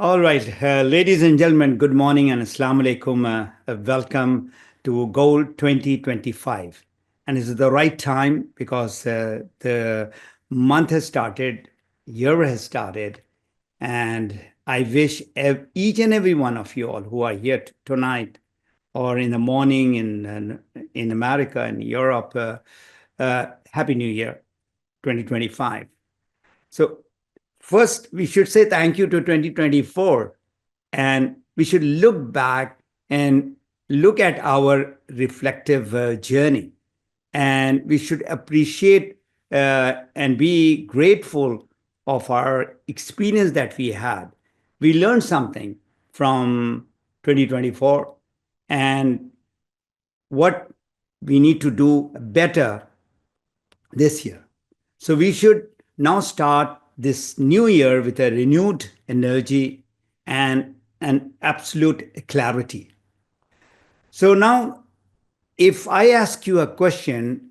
All right, ladies and gentlemen, good morning and assalamu alaikum. Welcome to Goal 2025. And this is the right time because the month has started, year has started, and I wish each and every one of you all who are here tonight or in the morning in America and Europe, Happy New Year 2025. So first, we should say thank you to 2024, and we should look back and look at our reflective journey. And we should appreciate and be grateful of our experience that we had. We learned something from 2024 and what we need to do better this year. So we should now start this new year with a renewed energy and an absolute clarity. So now, if I ask you a question,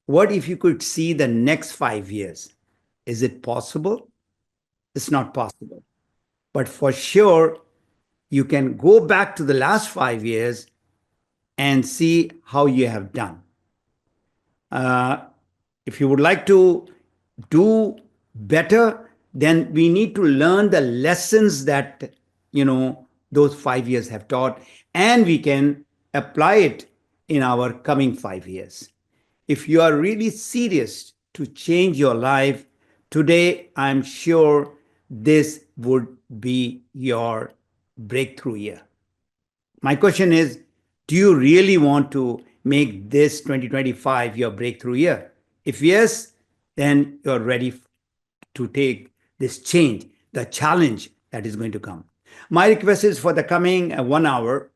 what if you could see the next 5 years? Is it possible? It's not possible. But for sure, you can go back to the last 5 years and see how you have done. If you would like to do better, then we need to learn the lessons that those 5 years have taught, and we can apply it in our coming 5 years. If you are really serious to change your life today, I'm sure this would be your breakthrough year. My question is, do you really want to make this 2025 your breakthrough year? If yes, then you're ready to take this change, the challenge that is going to come. My request is for the coming 1 hour,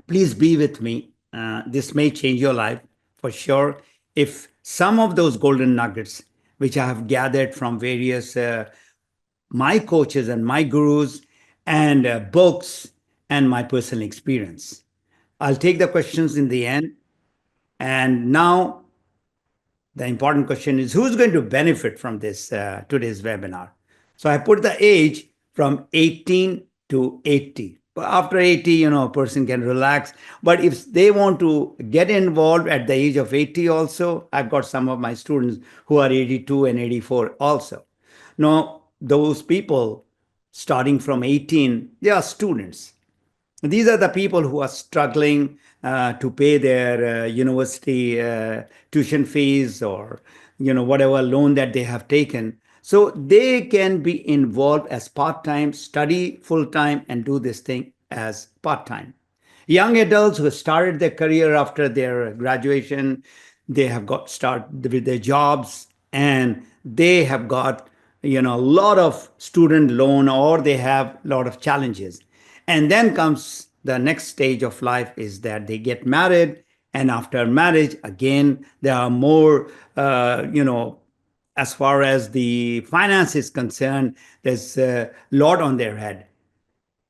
please be with me. This may change your life for sure. If some of those golden nuggets, which I have gathered from various my coaches and my gurus and books and my personal experience. I'll take the questions in the end. And now, the important question is, who's going to benefit from this today's webinar? So I put the age from 18 to 80. After 80, a person can relax. But if they want to get involved at the age of 80 also, I've got some of my students who are 82 and 84 also. Now, those people starting from 18, they are students. These are the people who are struggling to pay their university tuition fees or whatever loan that they have taken. So they can be involved as part-time, study full-time, and do this thing as part-time. Young adults who started their career after their graduation, they have got started with their jobs and they have got a lot of student loan, or they have a lot of challenges. And then comes the next stage of life is that they get married. And after marriage, again, there are more, as far as the finance is concerned, there's a lot on their head.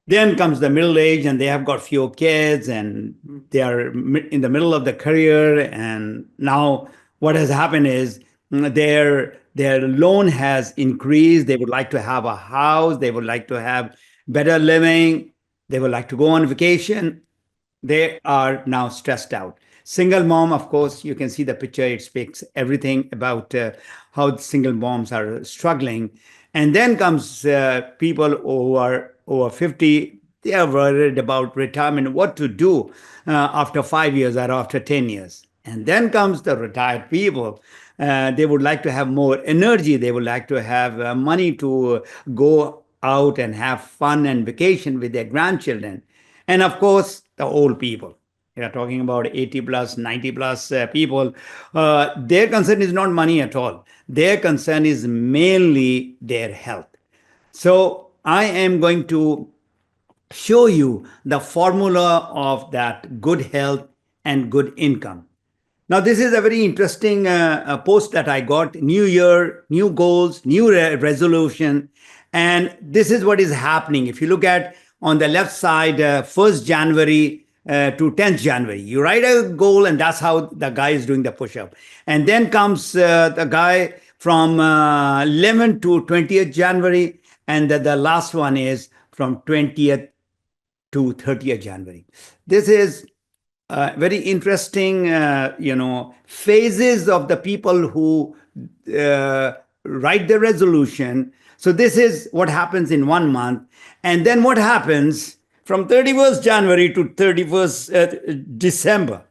Then comes the middle age and they have got few kids and they are in the middle of the career. And now what has happened is their loan has increased. They would like to have a house. They would like to have better living. They would like to go on vacation. They are now stressed out. Single mom, of course, you can see the picture. It speaks everything about how single moms are struggling. And then comes people who are over 50. They are worried about retirement, what to do after 5 years or after 10 years. And then comes the retired people. They would like to have more energy. They would like to have money to go out and have fun and vacation with their grandchildren. And of course, the old people. We are talking about 80 plus, 90 plus people. Their concern is not money at all. Their concern is mainly their health. So I am going to show you the formula of that good health and good income. Now, this is a very interesting post that I got. New year, new goals, new resolution. And this is what is happening. If you look at on the left side, 1st January to 10th January, you write a goal and that's how the guy is doing the push-up. And then comes the guy from 11th to 20th January. And the last one is from 20th to 30th January. This is very interesting, phases of the people who write the resolution. So this is what happens in 1 month. And then what happens from 31st January to 31st December?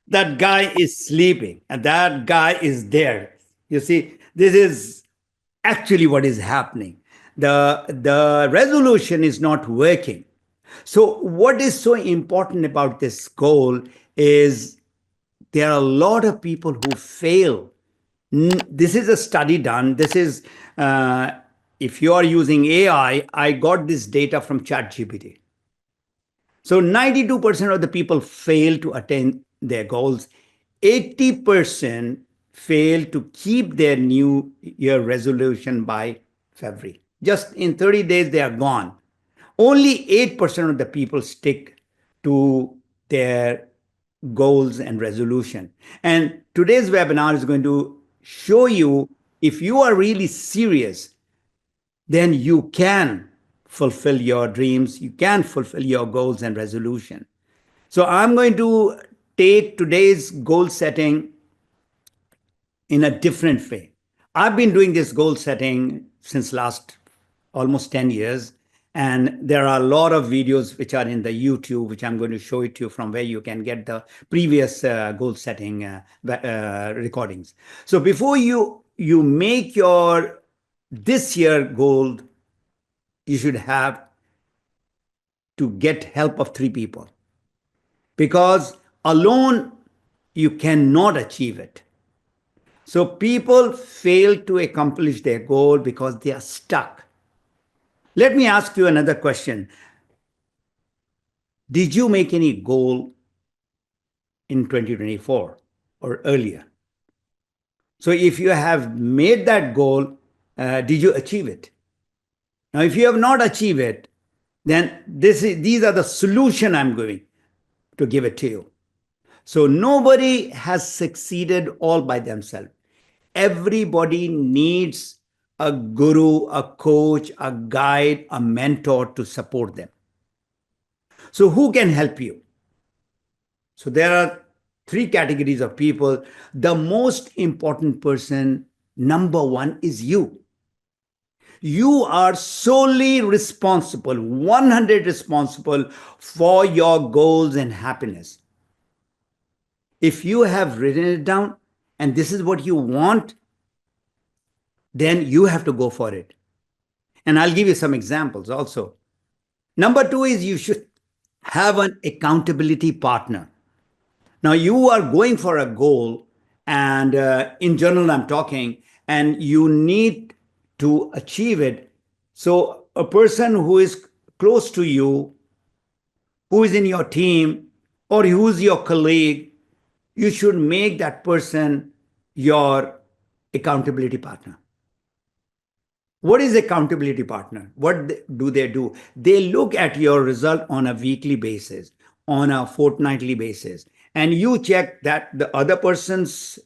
That guy is sleeping and that guy is there. You see, this is actually what is happening. The resolution is not working. So what is so important about this goal is there are a lot of people who fail. This is a study done. This is, if you are using AI, I got this data from ChatGPT. So 92% of the people fail to attain their goals. 80% fail to keep their new year resolution by February. Just in 30 days, they are gone. Only 8% of the people stick to their goals and resolution. And today's webinar is going to show you if you are really serious, then you can fulfill your dreams, you can fulfill your goals and resolution. So I'm going to take today's goal setting in a different way. I've been doing this goal setting since last almost 10 years. And there are a lot of videos which are in the YouTube, which I'm going to show it to you from where you can get the previous goal setting recordings. So before you make your this year goal, you should have to get help of 3 people, because alone you cannot achieve it. So people fail to accomplish their goal because they are stuck. Let me ask you another question. Did you make any goal in 2024 or earlier? So if you have made that goal, did you achieve it? Now, if you have not achieved it, then these are the solution I'm going to give it to you. So nobody has succeeded all by themselves. Everybody needs a guru, a coach, a guide, a mentor to support them. So who can help you? So there are 3 categories of people. The most important person, number 1, is you. You are solely responsible, 100 responsible for your goals and happiness. If you have written it down and this is what you want, then you have to go for it. And I'll give you some examples also. Number 2 is you should have an accountability partner. Now you are going for a goal, and in general I'm talking, and you need to achieve it. So a person who is close to you, who is in your team, or who is your colleague, you should make that person your accountability partner. What is accountability partner? What do? They look at your result on a weekly basis, on a fortnightly basis, and you check that the other person's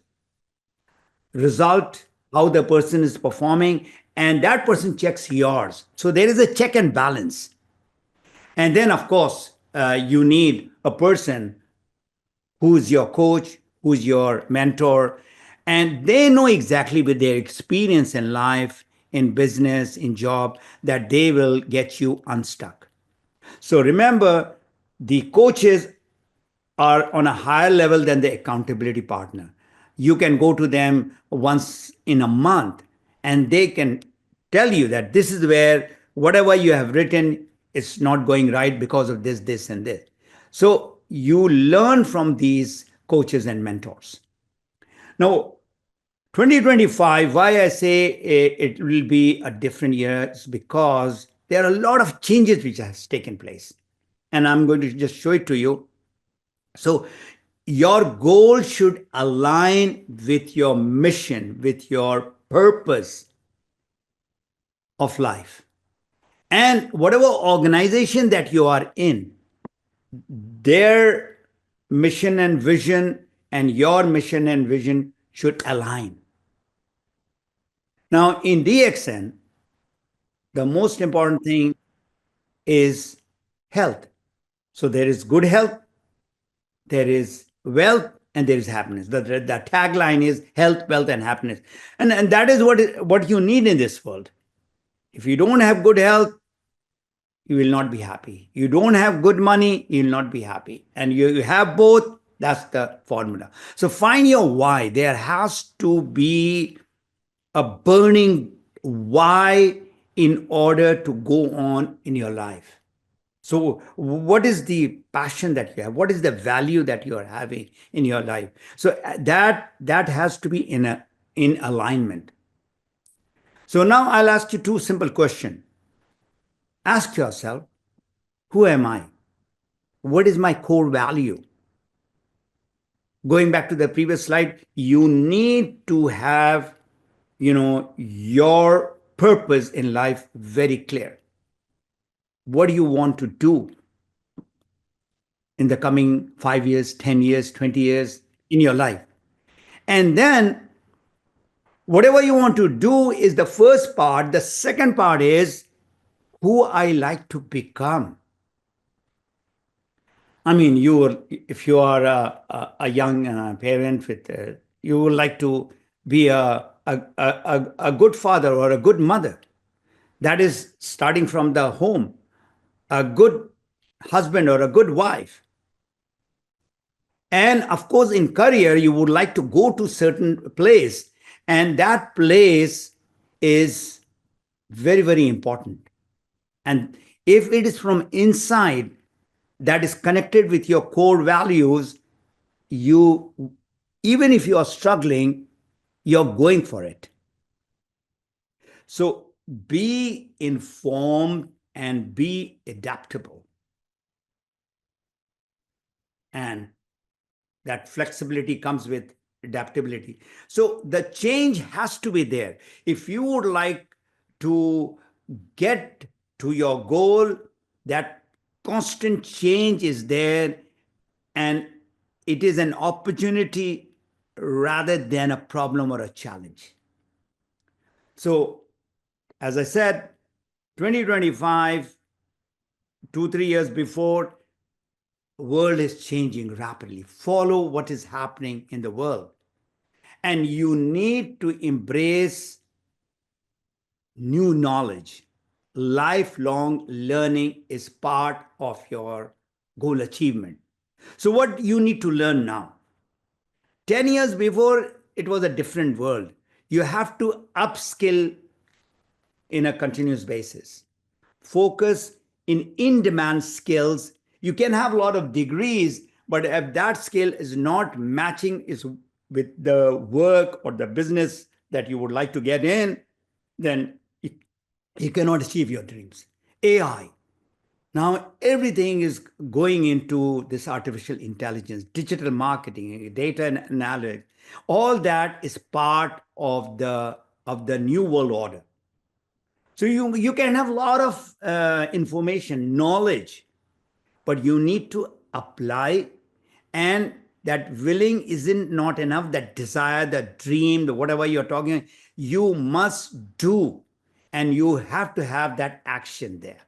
result, how the person is performing, and that person checks yours. So there is a check and balance. And then, of course, you need a person who's your coach, who's your mentor, and they know exactly with their experience in life, in business, in job, that they will get you unstuck. So remember, the coaches are on a higher level than the accountability partner. You can go to them once in a month and they can tell you that this is where whatever you have written is not going right because of this, this, and this. So you learn from these coaches and mentors. Now, 2025, why I say it will be a different year is because there are a lot of changes which has taken place. And I'm going to just show it to you. So your goal should align with your mission, with your purpose of life. And whatever organization that you are in, their mission and vision and your mission and vision should align. Now, in DXN, the most important thing is health. So there is good health, there is wealth, and there is happiness. The tagline is health, wealth, and happiness. And that is what you need in this world. If you don't have good health, you will not be happy. You don't have good money, you will not be happy. And you have both, that's the formula. So find your why. There has to be a burning why in order to go on in your life. So, what is the passion that you have? What is the value that you are having in your life? So that has to be in alignment. So now I'll ask you two simple questions. Ask yourself, who am I? What is my core value? Going back to the previous slide, you need to have, your purpose in life very clear. What do you want to do in the coming 5 years, 10 years, 20 years in your life? And then whatever you want to do is the first part. The second part is who I like to become. I mean, if you are a young parent you would like to be a good father or a good mother. That is starting from the home, a good husband or a good wife. And of course, in career, you would like to go to certain place, and that place is very, very important. And if it is from inside, that is connected with your core values, you, even if you are struggling, you're going for it. So be informed and be adaptable. And that flexibility comes with adaptability. So the change has to be there. If you would like to get to your goal, that constant change is there, and it is an opportunity rather than a problem or a challenge. So, as I said, 2025, 2-3 years before, world is changing rapidly. Follow what is happening in the world. And you need to embrace new knowledge. Lifelong learning is part of your goal achievement. So what you need to learn now? 10 years before, it was a different world. You have to upskill in a continuous basis. Focus in demand skills. You can have a lot of degrees, but if that skill is not matching with the work or the business that you would like to get in, then you cannot achieve your dreams. AI. Now everything is going into this artificial intelligence, digital marketing, data and analytics. All that is part of the new world order. So you can have a lot of information, knowledge, but you need to apply, and that willing isn't not enough. That desire, the dream, the whatever you're talking, you must do, and you have to have that action there.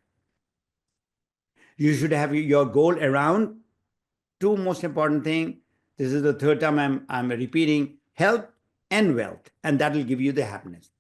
You should have your goal around two most important things. This is the third time I'm repeating: health and wealth, and that will give you the happiness.